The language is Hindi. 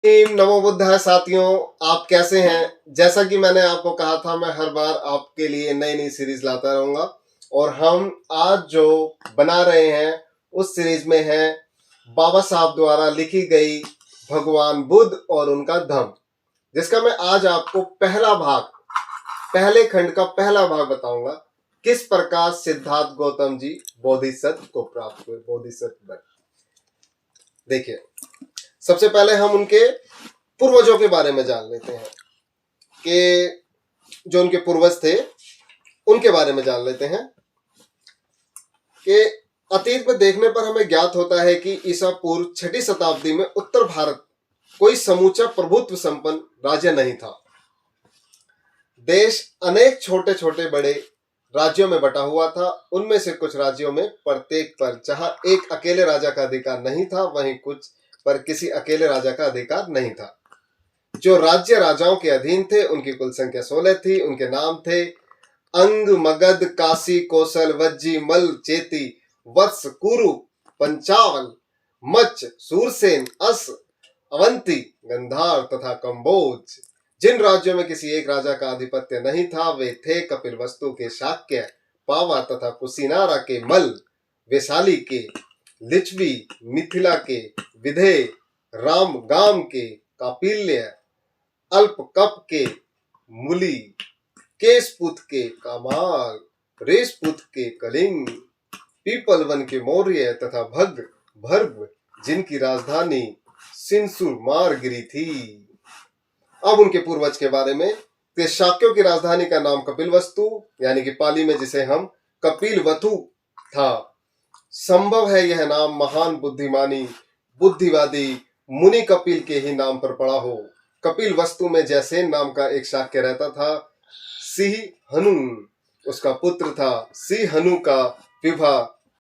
नमो बुद्धाय साथियों, आप कैसे हैं। जैसा कि मैंने आपको कहा था, मैं हर बार आपके लिए नई नई सीरीज लाता रहूंगा और हम आज जो बना रहे हैं उस सीरीज में है बाबा साहब द्वारा लिखी गई भगवान बुद्ध और उनका धम्म, जिसका मैं आज आपको पहले खंड का पहला भाग बताऊंगा। किस प्रकार सिद्धार्थ गौतम जी बोधिसत्व को प्राप्त हुए, बोधिसत्व बने। देखिए, सबसे पहले हम उनके पूर्वजों के बारे में जान लेते हैं कि जो उनके पूर्वज थे उनके बारे में जान लेते हैं कि अतीत में देखने पर हमें ज्ञात होता है कि ईसा पूर्व 6वीं शताब्दी में उत्तर भारत कोई समूचा प्रभुत्व संपन्न राज्य नहीं था। देश अनेक छोटे छोटे बड़े राज्यों में बटा हुआ था। उनमें से कुछ राज्यों में प्रत्येक पर जहां एक अकेले राजा का अधिकार नहीं था, वहीं कुछ पर किसी अकेले राजा का अधिकार नहीं था। जो राज्य राजाओं के अधीन थे उनकी कुल संख्या 16 थी। उनके नाम थे अंग, मगध, काशी, कौशल, वज्जी, मल, चेती, वत्स, कुरु, पंचावल, मच्छ, सूरसेन, अस, अवंती, गंधार तथा कंबोज। जिन राज्यों में किसी एक राजा का आधिपत्य नहीं था वे थे कपिलवस्तु के शाक्य, पावा तथा कुशीनारा के मल, वैशाली के लिच्छवी, मिथिला के विधे, रामगाम के कापिल्य, अल्पकप के मुली, केशपुत के कामाल, रेशपुत के कलिंग, पीपलवन के मौर्य तथा भर्ग जिनकी राजधानी सिंसुरमारगिरी थी। अब उनके पूर्वज के बारे में, तो शाक्यों की राजधानी का नाम कपिलवस्तु यानी कि पाली में जिसे हम कपिलवतु था। संभव है यह नाम महान बुद्धिमानी बुद्धिवादी मुनि कपिल के ही नाम पर पड़ा हो। कपिल वस्तु में जयसेन नाम का एक शाक्य रहता था। सिंह हनु उसका पुत्र था। सिंह हनु का विवाह